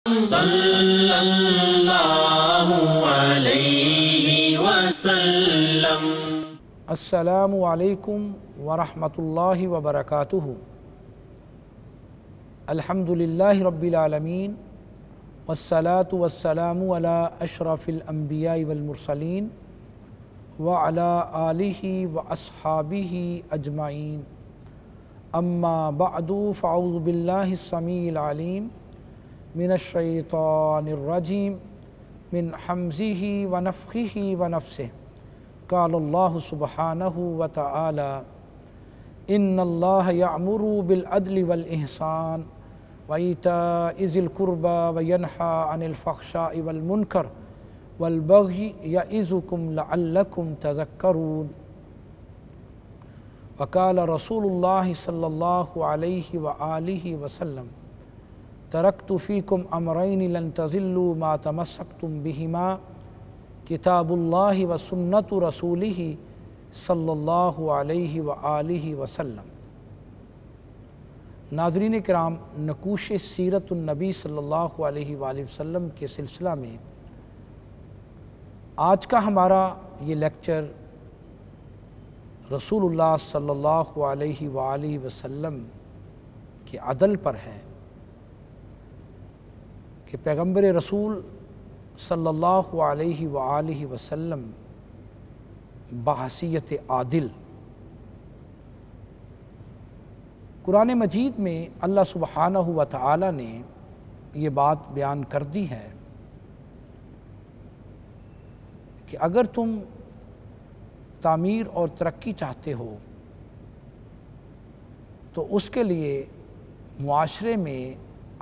صلی اللہ علیہ وسلم۔ السلام علیکم ورحمۃ اللہ وبرکاتہ۔ الحمدللہ رب العالمین والصلاة والسلام علی اشرف الانبیاء والمرسلین وعلی آلہ واصحابہ اجمعین، اما بعد فاعوذ باللہ السمیع العلیم من الشیطان الرجیم من حمزہ ونفخہ ونفثہ۔ قال اللہ سبحانہ وتعالی ان اللہ یأمر بالعدل والإحسان وإیتاء ذی القربى وینہی عن الفحشاء والمنکر والبغی یعظکم لعلکم تذکرون۔ وقال رسول اللہ صلی اللہ علیہ وآلہ وسلم ترکت فیکم امرین لن تضلوا ما تمسکتم بہما کتاب اللہ و سنت رسولہ صلی اللہ علیہ وآلہ وسلم۔ ناظرین کرام، نقوش سیرت النبی صلی اللہ علیہ وآلہ وسلم کے سلسلہ میں آج کا ہمارا یہ لیکچر رسول اللہ صلی اللہ علیہ وآلہ وسلم کے عدل پر ہے کہ پیغمبر رسول صلی اللہ علیہ وآلہ وسلم بحیثیت عادل۔ قرآن مجید میں اللہ سبحانہ وتعالی نے یہ بات بیان کر دی ہے کہ اگر تم تعمیر اور ترقی چاہتے ہو تو اس کے لیے معاشرے میں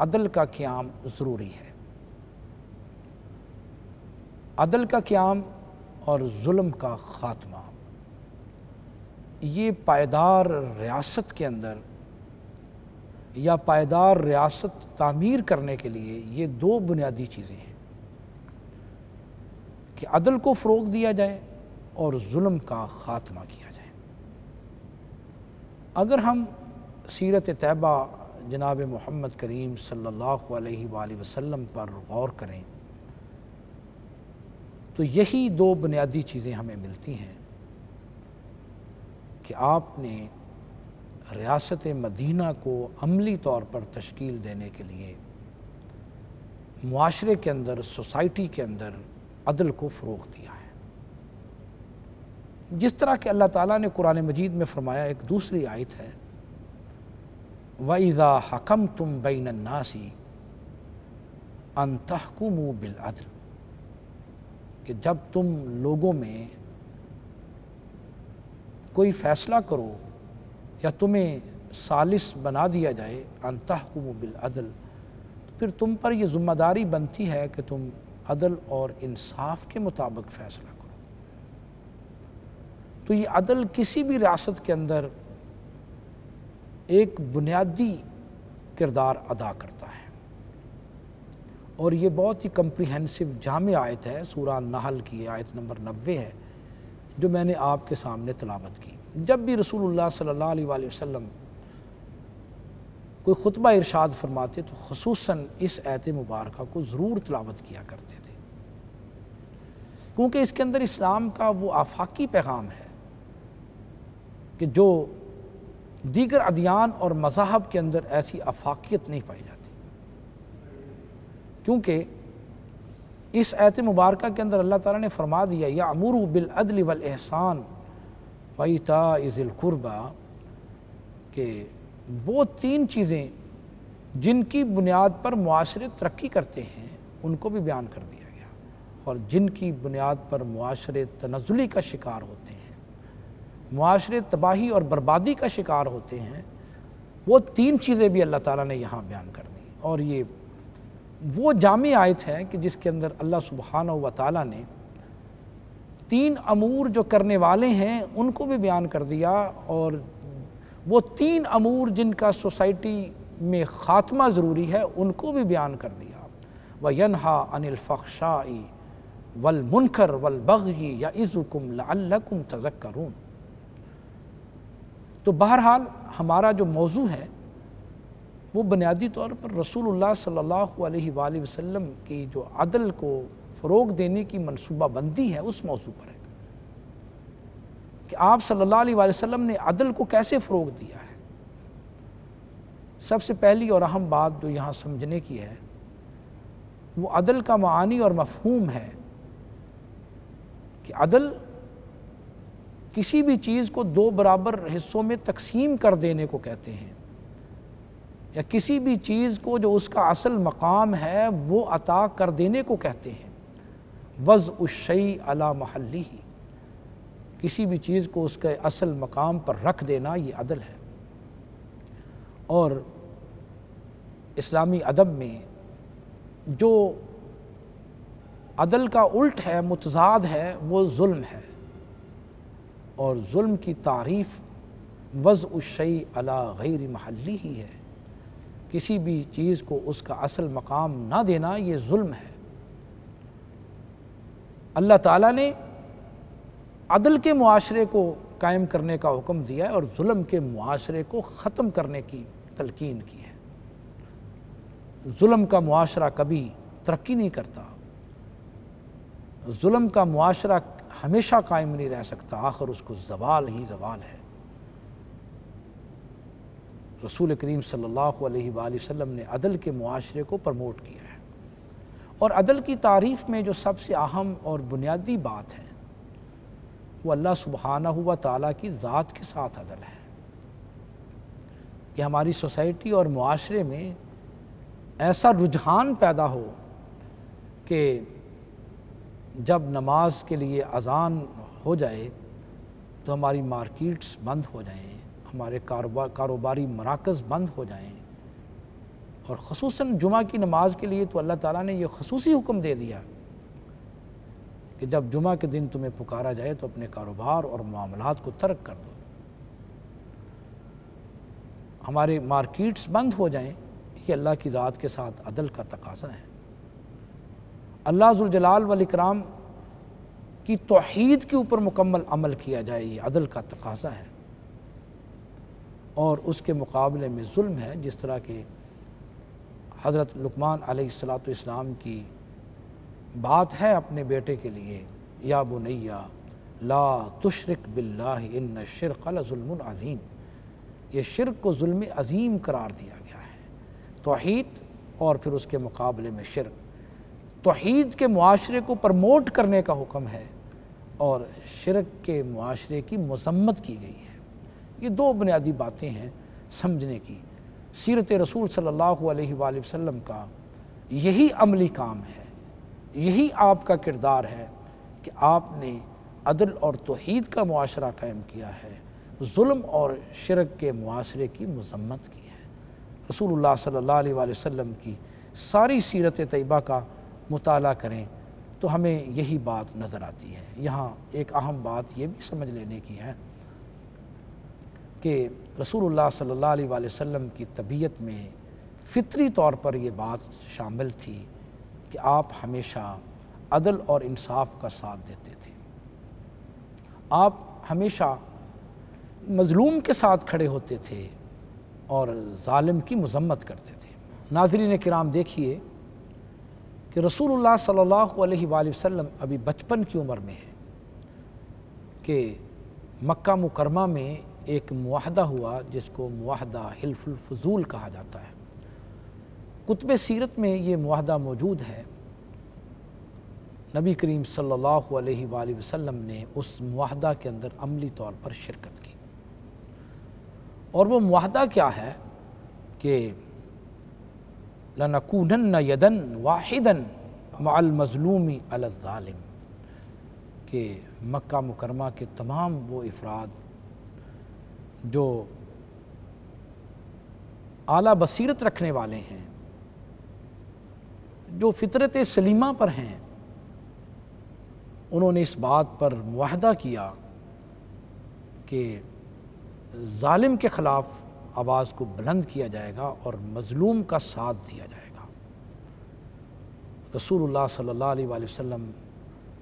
عدل کا قیام ضروری ہے۔ عدل کا قیام اور ظلم کا خاتمہ، یہ پائیدار ریاست کے اندر یا پائیدار ریاست تعمیر کرنے کے لیے یہ دو بنیادی چیزیں ہیں کہ عدل کو فروغ دیا جائے اور ظلم کا خاتمہ کیا جائے۔ اگر ہم سیرت طیبہ جناب محمد کریم صلی اللہ علیہ وآلہ وسلم پر غور کریں تو یہی دو بنیادی چیزیں ہمیں ملتی ہیں کہ آپ نے ریاست مدینہ کو عملی طور پر تشکیل دینے کے لیے معاشرے کے اندر، سوسائٹی کے اندر عدل کو فروغ دیا ہے۔ جس طرح کہ اللہ تعالیٰ نے قرآن مجید میں فرمایا، ایک دوسری آیت ہے وَإِذَا حَكَمْتُمْ بَيْنَ النَّاسِ أَن تَحْكُمُوا بِالْعَدْلِ، کہ جب تم لوگوں میں کوئی فیصلہ کرو یا تمہیں ثالث بنا دیا جائے ان تحکموا بالعدل، تو پھر تم پر یہ ذمہ داری بنتی ہے کہ تم عدل اور انصاف کے مطابق فیصلہ کرو۔ تو یہ عدل کسی بھی ریاست کے اندر ایک بنیادی کردار ادا کرتا ہے، اور یہ بہت ہی کمپریہنسو جامع آیت ہے، سورہ النحل کی آیت نمبر 90 ہے جو میں نے آپ کے سامنے تلاوت کی۔ جب بھی رسول اللہ صلی اللہ علیہ وآلہ وسلم کوئی خطبہ ارشاد فرماتے تو خصوصاً اس آیت مبارکہ کو ضرور تلاوت کیا کرتے تھے، کیونکہ اس کے اندر اسلام کا وہ آفاقی پیغام ہے کہ جو دیگر ادیان اور مذاہب کے اندر ایسی آفاقیت نہیں پائی جاتی، کیونکہ اس آیت مبارکہ کے اندر اللہ تعالیٰ نے فرما دیا یأمر بالعدل والإحسان وإیتاء ذی القربى، کہ وہ تین چیزیں جن کی بنیاد پر معاشرے ترقی کرتے ہیں ان کو بھی بیان کر دیا گیا، اور جن کی بنیاد پر معاشرے تنزلی کا شکار ہوتے ہیں، معاشرے تباہی اور بربادی کا شکار ہوتے ہیں، وہ تین چیزیں بھی اللہ تعالیٰ نے یہاں بیان کر دی۔ اور یہ وہ جامع آیت ہے کہ جس کے اندر اللہ سبحانہ و تعالیٰ نے تین امور جو کرنے والے ہیں ان کو بھی بیان کر دیا، اور وہ تین امور جن کا سوسائٹی میں خاتمہ ضروری ہے ان کو بھی بیان کر دیا۔ وَيَنْهَا عَنِ الْفَحْشَاءِ وَالْمُنْكَرِ وَالْبَغْيِ يَعِظُكُمْ لَعَلَّكُمْ تَذَكَّرُونَ۔ تو بہرحال ہمارا جو موضوع ہے وہ بنیادی طور پر رسول اللہ صلی اللہ علیہ وآلہ وسلم کی جو عدل کو فروغ دینے کی منصوبہ بندی ہے اس موضوع پر ہے کہ آپ صلی اللہ علیہ وآلہ وسلم نے عدل کو کیسے فروغ دیا ہے۔ سب سے پہلی اور اہم بات جو یہاں سمجھنے کی ہے وہ عدل کا معانی اور مفہوم ہے کہ عدل کسی بھی چیز کو دو برابر حصوں میں تقسیم کر دینے کو کہتے ہیں، یا کسی بھی چیز کو جو اس کا اصل مقام ہے وہ عطا کر دینے کو کہتے ہیں۔ وضع الشیء علی محلہ، کسی بھی چیز کو اس کے اصل مقام پر رکھ دینا یہ عدل ہے۔ اور اسلامی ادب میں جو عدل کا الٹ ہے، متضاد ہے، وہ ظلم ہے، اور ظلم کی تعریف وضع الشیء علی غیر محلہ ہی ہے۔ کسی بھی چیز کو اس کا اصل مقام نہ دینا یہ ظلم ہے۔ اللہ تعالیٰ نے عدل کے معاشرے کو قائم کرنے کا حکم دیا ہے اور ظلم کے معاشرے کو ختم کرنے کی تلقین کی ہے۔ ظلم کا معاشرہ کبھی ترقی نہیں کرتا، ظلم کا معاشرہ ہمیشہ قائم نہیں رہ سکتا، آخر اس کو زوال ہی زوال ہے۔ رسول کریم صلی اللہ علیہ وآلہ وسلم نے عدل کے معاشرے کو پروموٹ کیا ہے، اور عدل کی تعریف میں جو سب سے اہم اور بنیادی بات ہے وہ اللہ سبحانہ و تعالیٰ کی ذات کے ساتھ عدل ہے کہ ہماری سوسائٹی اور معاشرے میں ایسا رجحان پیدا ہو کہ جب نماز کے لیے اذان ہو جائے تو ہماری مارکیٹس بند ہو جائیں، ہمارے کاروباری مراکز بند ہو جائیں، اور خصوصاً جمعہ کی نماز کے لیے تو اللہ تعالیٰ نے یہ خصوصی حکم دے دیا کہ جب جمعہ کے دن تمہیں پکارا جائے تو اپنے کاروبار اور معاملات کو ترک کر دو، ہمارے مارکیٹس بند ہو جائیں۔ یہ اللہ کی ذات کے ساتھ عدل کا تقاضا ہے۔ اللہ ذوالجلال والاکرام کی توحید کے اوپر مکمل عمل کیا جائے، یہ عدل کا تقاضا ہے، اور اس کے مقابلے میں ظلم ہے، جس طرح کہ حضرت لقمان علیہ السلام کی بات ہے اپنے بیٹے کے لیے، یا بنیا لا تشرک باللہ ان الشرک لظلم عظیم، یہ شرک کو ظلم عظیم قرار دیا گیا ہے۔ توحید اور پھر اس کے مقابلے میں شرک، توحید کے معاشرے کو پروموٹ کرنے کا حکم ہے اور شرک کے معاشرے کی مذمت کی گئی ہے۔ یہ دو بنیادی باتیں ہیں سمجھنے کی۔ سیرت رسول صلی اللہ علیہ وآلہ وسلم کا یہی عملی کام ہے، یہی آپ کا کردار ہے کہ آپ نے عدل اور توحید کا معاشرہ قائم کیا ہے، ظلم اور شرک کے معاشرے کی مذمت کی ہے۔ رسول اللہ صلی اللہ علیہ وآلہ وسلم کی ساری سیرت طیبہ کا مطالعہ کریں تو ہمیں یہی بات نظر آتی ہے۔ یہاں ایک اہم بات یہ بھی سمجھ لینے کی ہے کہ رسول اللہ صلی اللہ علیہ وآلہ وسلم کی طبیعت میں فطری طور پر یہ بات شامل تھی کہ آپ ہمیشہ عدل اور انصاف کا ساتھ دیتے تھے، آپ ہمیشہ مظلوم کے ساتھ کھڑے ہوتے تھے اور ظالم کی مذمت کرتے تھے۔ ناظرین کرام دیکھیے کہ رسول اللہ صلی اللہ علیہ وآلہ وسلم ابھی بچپن کی عمر میں ہے کہ مکہ مکرمہ میں ایک معاہدہ ہوا جس کو معاہدہ حلف الفضول کہا جاتا ہے۔ کتب سیرت میں یہ معاہدہ موجود ہے۔ نبی کریم صلی اللہ علیہ وآلہ وسلم نے اس معاہدہ کے اندر عملی طور پر شرکت کی، اور وہ معاہدہ کیا ہے کہ لَنَكُونَنَّ يَدًا وَاحِدًا مَعَ الْمَظْلُومِ عَلَى الظَّالِمِ، کہ مکہ مکرمہ کے تمام وہ افراد جو اعلیٰ بصیرت رکھنے والے ہیں، جو فطرت سلیمہ پر ہیں، انہوں نے اس بات پر معاہدہ کیا کہ ظالم کے خلاف آواز کو بلند کیا جائے گا اور مظلوم کا ساتھ دیا جائے گا۔ رسول اللہ صلی اللہ علیہ وآلہ وسلم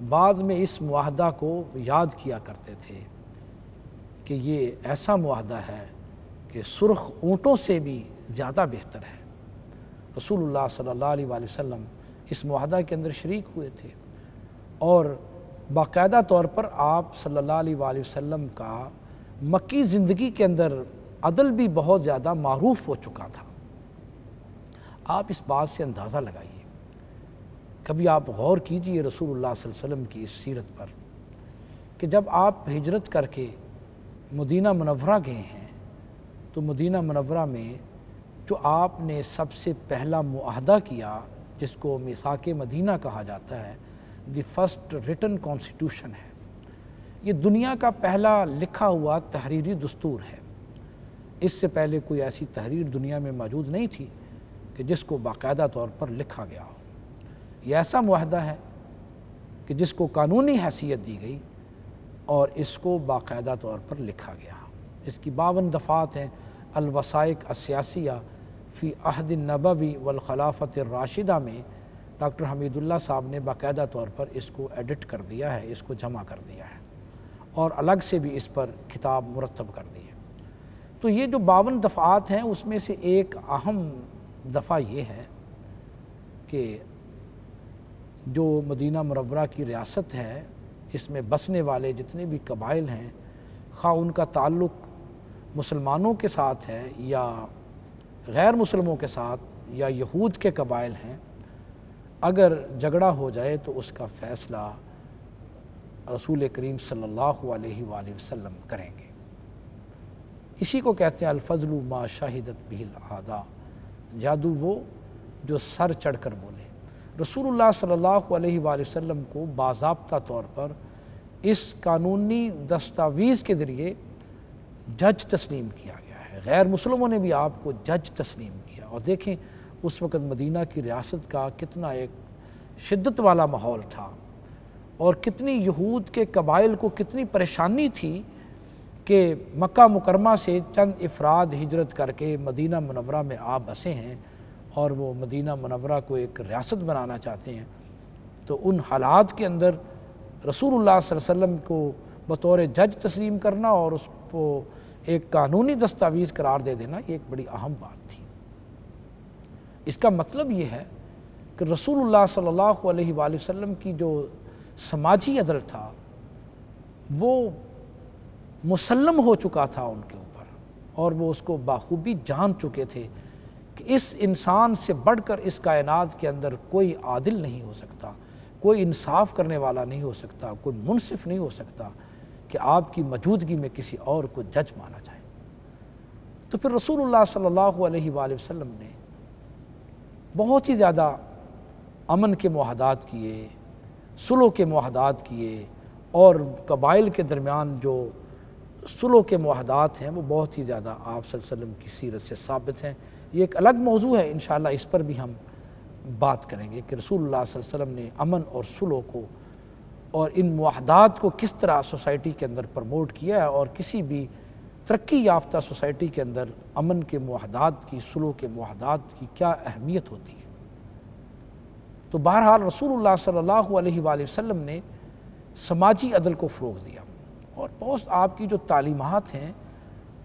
بعد میں اس معاہدہ کو یاد کیا کرتے تھے کہ یہ ایسا معاہدہ ہے کہ سرخ اونٹوں سے بھی زیادہ بہتر ہے۔ رسول اللہ صلی اللہ علیہ وآلہ وسلم اس معاہدہ کے اندر شریک ہوئے تھے، اور باقاعدہ طور پر آپ صلی اللہ علیہ وآلہ وسلم کا مکی زندگی کے اندر عدل بھی بہت زیادہ معروف ہو چکا تھا۔ آپ اس بات سے اندازہ لگائیے، کبھی آپ غور کیجئے رسول اللہ صلی اللہ علیہ وسلم کی اس سیرت پر کہ جب آپ ہجرت کر کے مدینہ منورہ گئے ہیں تو مدینہ منورہ میں جو آپ نے سب سے پہلا معاہدہ کیا، جس کو میثاق مدینہ کہا جاتا ہے، دی فرسٹ ریٹن کانسٹیٹیوشن ہے، یہ دنیا کا پہلا لکھا ہوا تحریری دستور ہے۔ اس سے پہلے کوئی ایسی تحریر دنیا میں موجود نہیں تھی کہ جس کو باقاعدہ طور پر لکھا گیا ہو۔ یہ ایسا معاہدہ ہے کہ جس کو قانونی حیثیت دی گئی اور اس کو باقاعدہ طور پر لکھا گیا۔ اس کی 52 دفعات ہیں۔ الوثائق السیاسیہ فی عہد النبوی والخلافت الراشدہ میں ڈاکٹر حمید اللہ صاحب نے باقاعدہ طور پر اس کو ایڈٹ کر دیا ہے، اس کو جمع کر دیا ہے، اور الگ سے بھی اس پر کتاب مرتب کر دی ہے۔ تو یہ جو 52 دفعات ہیں اس میں سے ایک اہم دفعہ یہ ہے کہ جو مدینہ منورہ کی ریاست ہے، اس میں بسنے والے جتنے بھی قبائل ہیں، خواہ ان کا تعلق مسلمانوں کے ساتھ ہے یا غیر مسلموں کے ساتھ یا یہود کے قبائل ہیں، اگر جھگڑا ہو جائے تو اس کا فیصلہ رسول کریم صلی اللہ علیہ وآلہ وسلم کریں گے۔ اسی کو کہتے ہیں الفضل ما شہدت بہ الاعداء، جادو وہ جو سر چڑھ کر بولے۔ رسول اللہ صلی اللہ علیہ وآلہ وسلم کو باضابطہ طور پر اس قانونی دستاویز کے ذریعے جج تسلیم کیا گیا ہے۔ غیر مسلموں نے بھی آپ کو جج تسلیم کیا، اور دیکھیں اس وقت مدینہ کی ریاست کا کتنا ایک شدت والا ماحول تھا، اور کتنی یہود کے قبائل کو کتنی پریشانی تھی کہ مکہ مکرمہ سے چند افراد ہجرت کر کے مدینہ منورہ میں آپ بسے ہیں، اور وہ مدینہ منورہ کو ایک ریاست بنانا چاہتے ہیں۔ تو ان حالات کے اندر رسول اللہ صلی اللہ علیہ وسلم کو بطور جج تسلیم کرنا اور اس کو ایک قانونی دستاویز قرار دے دینا، یہ ایک بڑی اہم بات تھی۔ اس کا مطلب یہ ہے کہ رسول اللہ صلی اللہ علیہ وآلہ وسلم کی جو سماجی عدل تھا وہ مسلم ہو چکا تھا ان کے اوپر، اور وہ اس کو بخوبی جان چکے تھے کہ اس انسان سے بڑھ کر اس کائنات کے اندر کوئی عادل نہیں ہو سکتا، کوئی انصاف کرنے والا نہیں ہو سکتا، کوئی منصف نہیں ہو سکتا کہ آپ کی موجودگی میں کسی اور کو جج مانا جائے۔ تو پھر رسول اللہ صلی اللہ علیہ وآلہ وسلم نے بہت ہی زیادہ امن کے معاہدات کیے، صلح کے معاہدات کیے، اور قبائل کے درمیان جو صلح کے معاہدات ہیں وہ بہت ہی زیادہ آپ صلی اللہ علیہ وسلم کی سیرت سے ثابت ہیں۔ یہ ایک الگ موضوع ہے، انشاءاللہ اس پر بھی ہم بات کریں گے کہ رسول اللہ صلی اللہ علیہ وسلم نے امن اور صلح کو اور ان معاہدات کو کس طرح سوسائٹی کے اندر پروموٹ کیا ہے، اور کسی بھی ترقی یافتہ سوسائٹی کے اندر امن کے معاہدات کی، صلح کے معاہدات کی کیا اہمیت ہوتی ہے۔ تو بہرحال رسول اللہ صلی اللہ علیہ وآلہ وسلم نے سماجی عدل کو فروغ دیا، اور بہت آپ کی جو تعلیمات ہیں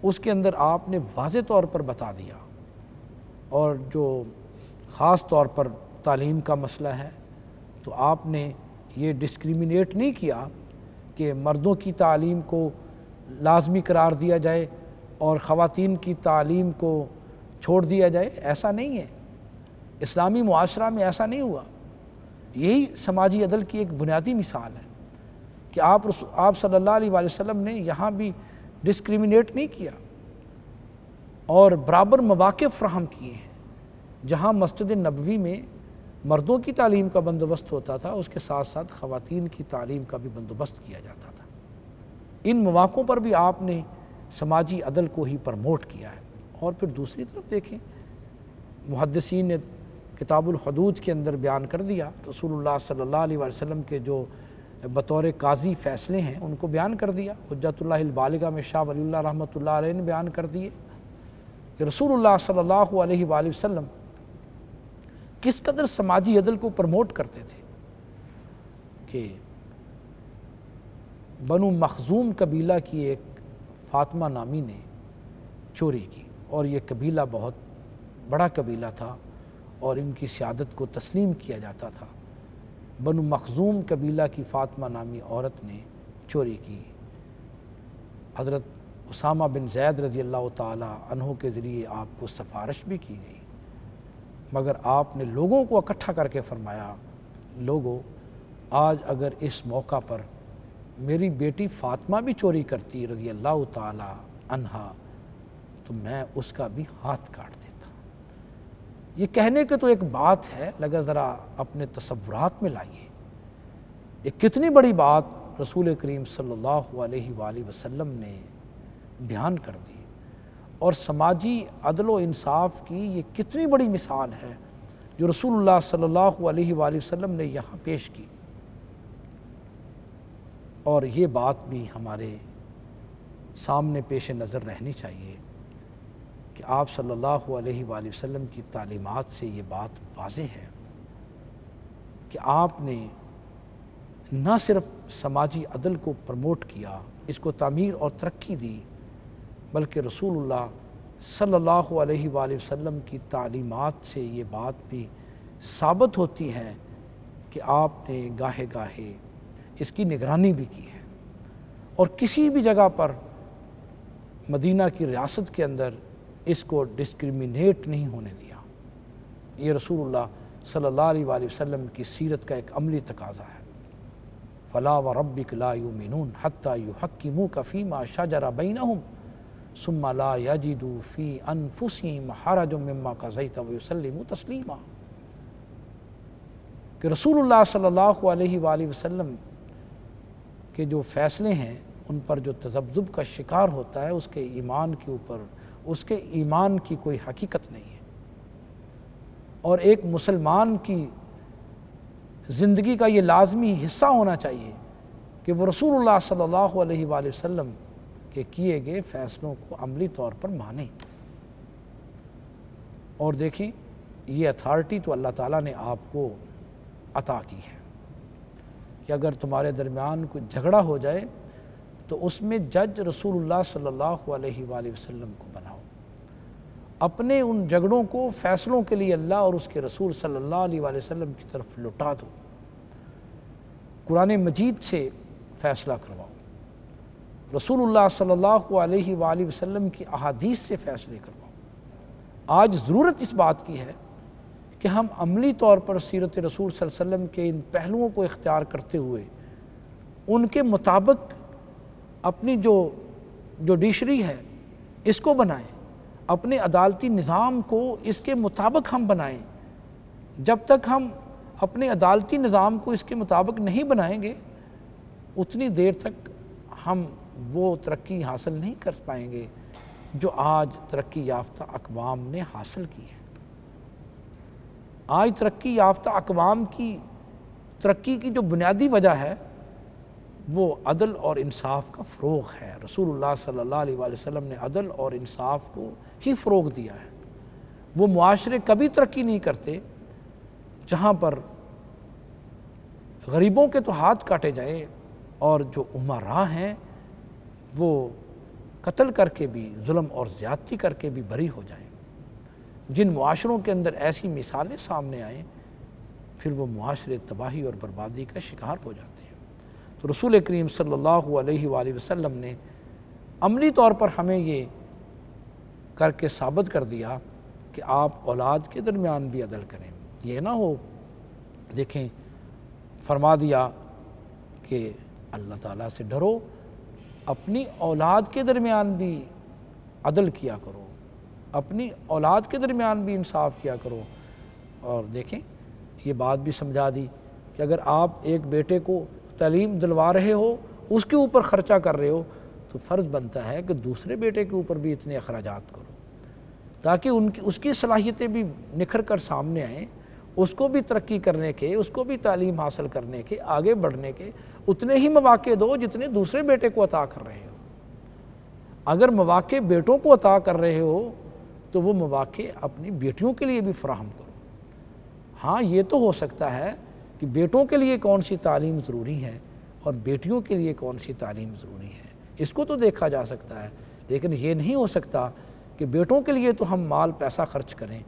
اس کے اندر آپ نے واضح طور پر بتا دیا، اور جو خاص طور پر تعلیم کا مسئلہ ہے تو آپ نے یہ ڈسکریمنیٹ نہیں کیا کہ مردوں کی تعلیم کو لازمی قرار دیا جائے اور خواتین کی تعلیم کو چھوڑ دیا جائے، ایسا نہیں ہے۔ اسلامی معاشرہ میں ایسا نہیں ہوا۔ یہی سماجی عدل کی ایک بنیادی مثال ہے کہ آپ صلی اللہ علیہ وآلہ وسلم نے یہاں بھی ڈسکریمنیٹ نہیں کیا، اور برابر مواقع فراہم کیے ہیں۔ جہاں مسجد نبوی میں مردوں کی تعلیم کا بندوبست ہوتا تھا، اس کے ساتھ ساتھ خواتین کی تعلیم کا بھی بندوبست کیا جاتا تھا۔ ان مواقعوں پر بھی آپ نے سماجی عدل کو ہی پرموٹ کیا ہے۔ اور پھر دوسری طرف دیکھیں، محدثین نے کتاب الحدود کے اندر بیان کر دیا، رسول اللہ صلی اللہ علیہ وآلہ وسلم کے جو بطور قاضی فیصلے ہیں ان کو بیان کر دیا۔ حجت اللہ البالغہ میں شاہ ولی اللہ رحمۃ اللہ علیہ نے بیان کر دیے کہ رسول اللہ صلی اللہ علیہ وآلہ وسلم کس قدر سماجی عدل کو پرموٹ کرتے تھے کہ بنو مخزوم قبیلہ کی ایک فاطمہ نامی نے چوری کی، اور یہ قبیلہ بہت بڑا قبیلہ تھا اور ان کی سیادت کو تسلیم کیا جاتا تھا۔ بنو مخزوم قبیلہ کی فاطمہ نامی عورت نے چوری کی۔ حضرت اسامہ بن زید رضی اللہ تعالی عنہ کے ذریعے آپ کو سفارش بھی کی گئی، مگر آپ نے لوگوں کو اکٹھا کر کے فرمایا، لوگوں آج اگر اس موقع پر میری بیٹی فاطمہ بھی چوری کرتی رضی اللہ تعالی عنہا تو میں اس کا بھی ہاتھ کاٹ دیتا۔ یہ کہنے کے تو ایک بات ہے، لگا ذرا اپنے تصورات میں لائیے، یہ کتنی بڑی بات رسول کریم صلی اللہ علیہ وآلہ وسلم نے بیان کر دی، اور سماجی عدل و انصاف کی یہ کتنی بڑی مثال ہے جو رسول اللہ صلی اللہ علیہ وآلہ وسلم نے یہاں پیش کی۔ اور یہ بات بھی ہمارے سامنے پیش نظر رہنی چاہیے کہ آپ صلی اللہ علیہ وآلہ وسلم کی تعلیمات سے یہ بات واضح ہے کہ آپ نے نہ صرف سماجی عدل کو پروموٹ کیا، اس کو تعمیر اور ترقی دی، بلکہ رسول اللہ صلی اللہ علیہ وآلہ وسلم کی تعلیمات سے یہ بات بھی ثابت ہوتی ہے کہ آپ نے گاہے گاہے اس کی نگرانی بھی کی ہے، اور کسی بھی جگہ پر مدینہ کی ریاست کے اندر اس کو ڈسکریمنیٹ نہیں ہونے دیا۔ یہ رسول اللہ صلی اللہ علیہ وآلہ وسلم کی سیرت کا ایک عملی تقاضا ہے۔ فَلَا وَرَبِّكَ لَا يُؤْمِنُونَ حَتَّى يُحَكِّمُوكَ فِي مَا شَجَرَ بَيْنَهُمْ ثُمَّ لَا يَجِدُوا فِي أَنفُسِهِمْ حَرَجًا مِّمَّا قَضَيْتَ وَيُسَلِّمُوا تَسْلِيمًا، کہ رسول اللہ صلی اللہ علیہ وآلہ وسلم کے جو فیصلے ہیں ان پر جو تذبذب کا شکار ہوتا ہے، اس کے ایمان کے اوپر اس کے ایمان کی کوئی حقیقت نہیں ہے۔ اور ایک مسلمان کی زندگی کا یہ لازمی حصہ ہونا چاہیے کہ وہ رسول اللہ صلی اللہ علیہ وآلہ وسلم کے کیے گئے فیصلوں کو عملی طور پر مانیں۔ اور دیکھیں، یہ اتھارٹی تو اللہ تعالیٰ نے آپ کو عطا کی ہے کہ اگر تمہارے درمیان کوئی جھگڑا ہو جائے تو اس میں جج رسول اللہ صلی اللہ علیہ وآلہ وسلم کو بناؤ، اپنے ان جھگڑوں کو فیصلوں کے لیے اللہ اور اس کے رسول صلی اللہ علیہ وآلہ وسلم کی طرف لوٹا دو، قرآن مجید سے فیصلہ کرواؤ، رسول اللہ صلی اللہ علیہ وآلہ وسلم کی احادیث سے فیصلے کرواؤ۔ آج ضرورت اس بات کی ہے کہ ہم عملی طور پر سیرت رسول صلی اللہ علیہ وسلم کے ان پہلوؤں کو اختیار کرتے ہوئے ان کے مطابق اپنی جو جوڈیشری ہے اس کو بنائیں، اپنے عدالتی نظام کو اس کے مطابق ہم بنائیں۔ جب تک ہم اپنے عدالتی نظام کو اس کے مطابق نہیں بنائیں گے اتنی دیر تک ہم وہ ترقی حاصل نہیں کر پائیں گے جو آج ترقی یافتہ اقوام نے حاصل کی ہے۔ آج ترقی یافتہ اقوام کی ترقی کی جو بنیادی وجہ ہے وہ عدل اور انصاف کا فروغ ہے۔ رسول اللہ صلی اللہ علیہ وآلہ وسلم نے عدل اور انصاف کو ہی فروغ دیا ہے۔ وہ معاشرے کبھی ترقی نہیں کرتے جہاں پر غریبوں کے تو ہاتھ کاٹے جائیں اور جو امراء ہیں وہ قتل کر کے بھی، ظلم اور زیادتی کر کے بھی بری ہو جائیں۔ جن معاشروں کے اندر ایسی مثالیں سامنے آئیں پھر وہ معاشرے تباہی اور بربادی کا شکار ہو جاتے ہیں۔ تو رسول کریم صلی اللہ علیہ وآلہ وسلم نے عملی طور پر ہمیں یہ کر کے ثابت کر دیا کہ آپ اولاد کے درمیان بھی عدل کریں۔ یہ نہ ہو، دیکھیں فرما دیا کہ اللہ تعالیٰ سے ڈرو، اپنی اولاد کے درمیان بھی عدل کیا کرو، اپنی اولاد کے درمیان بھی انصاف کیا کرو۔ اور دیکھیں یہ بات بھی سمجھا دی کہ اگر آپ ایک بیٹے کو تعلیم دلوا رہے ہو، اس کے اوپر خرچہ کر رہے ہو، تو فرض بنتا ہے کہ دوسرے بیٹے کے اوپر بھی اتنے اخراجات کرو تاکہ اس کی صلاحیتیں بھی نکھر کر سامنے آئیں، اس کو بھی ترقی کرنے کے، اس کو بھی تعلیم حاصل کرنے کے، آگے بڑھنے کے اتنے ہی مواقع دو جتنے دوسرے بیٹے کو عطا کر رہے ہو۔ اگر مواقع بیٹوں کو عطا کر رہے ہو تو وہ مواقع اپنی بیٹیوں کے لیے بھی فراہم کرو۔ ہاں یہ تو ہو سکتا ہے کہ بیٹوں کے لیے کون سی تعلیم ضروری ہے اور بیٹیوں کے لیے کون سی تعلیم ضروری ہے، اس کو تو دیکھا جا سکتا ہے، لیکن یہ نہیں ہو سکتا کہ بیٹوں کے لیے تو ہم مال پیسہ خرچ کریں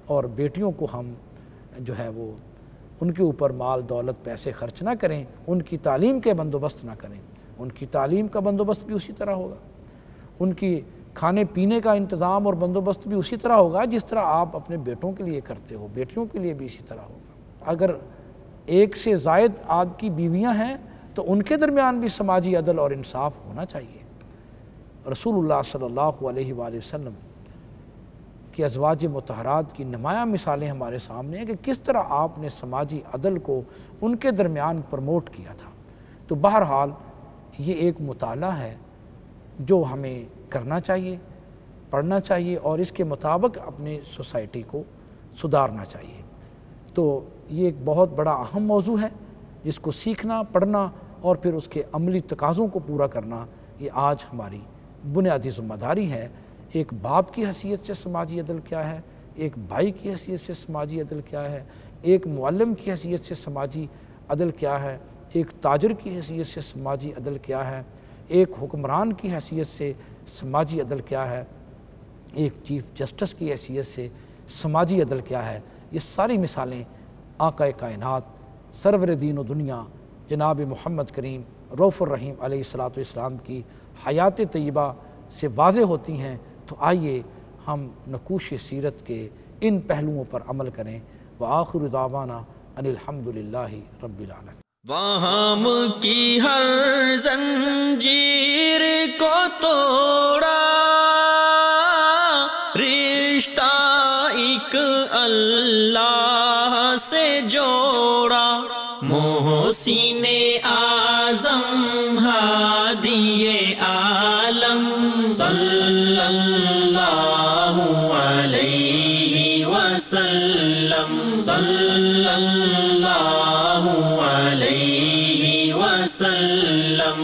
اور بیٹیوں کو ہم جو ہے وہ ان کے اوپر مال دولت پیسے خرچ نہ کریں، ان کی تعلیم کے بندوبست نہ کریں، ان کی تعلیم کا بندوبست بھی اسی طرح ہوگا، ان کی کھانے پینے کا انتظام اور بندوبست بھی اسی طرح ہوگا جس طرح آپ اپنے بیٹوں کے لیے کرتے ہو، بیٹیوں کے لیے بھی اسی طرح ہوگا۔ اگر ایک سے زائد آپ کی بیویاں ہیں تو ان کے درمیان بھی سماجی عدل اور انصاف ہونا چاہیے۔ رسول اللہ صلی اللہ علیہ وآلہ وسلم کہ ازواج مطہرات کی نمایاں مثالیں ہمارے سامنے ہیں کہ کس طرح آپ نے سماجی عدل کو ان کے درمیان پروموٹ کیا تھا۔ تو بہرحال یہ ایک مطالعہ ہے جو ہمیں کرنا چاہیے، پڑھنا چاہیے اور اس کے مطابق اپنے سوسائٹی کو سدھارنا چاہیے۔ تو یہ ایک بہت بڑا اہم موضوع ہے جس کو سیکھنا، پڑھنا اور پھر اس کے عملی تقاضوں کو پورا کرنا، یہ آج ہماری بنیادی ذمہ داری ہے۔ ایک باپ کی حیثیت سے سماجی عدل کیا ہے، ایک بھائی کی حیثیت سے سماجی عدل کیا ہے، ایک معلم کی حیثیت سے سماجی عدل کیا ہے، ایک تاجر کی حیثیت سے سماجی عدل کیا ہے، ایک حکمران کی حیثیت سے سماجی عدل کیا ہے، ایک چیف جسٹس کی حیثیت سے سماجی عدل کیا ہے۔ یہ ساری مثالیں آقا کائنات سرور دین و دنیا جناب محمد کریم رؤوف الرحیم علیہ الصلاۃ والسلام کی حیات طیبہ سے واضح ہوتی ہیں۔ تو آئیے ہم نقوش سیرت کے ان پہلوؤں پر عمل کریں۔ وآخر دعوانا ان الحمد للہ رب العالمین۔ وہاں کی ہر زنجیر کو توڑا، رشتہ ایک اللہ سے جوڑا، محسن اعظم ہادی عالم صلی اللہ علیہ وسلم، صلی اللہ علیہ وسلم۔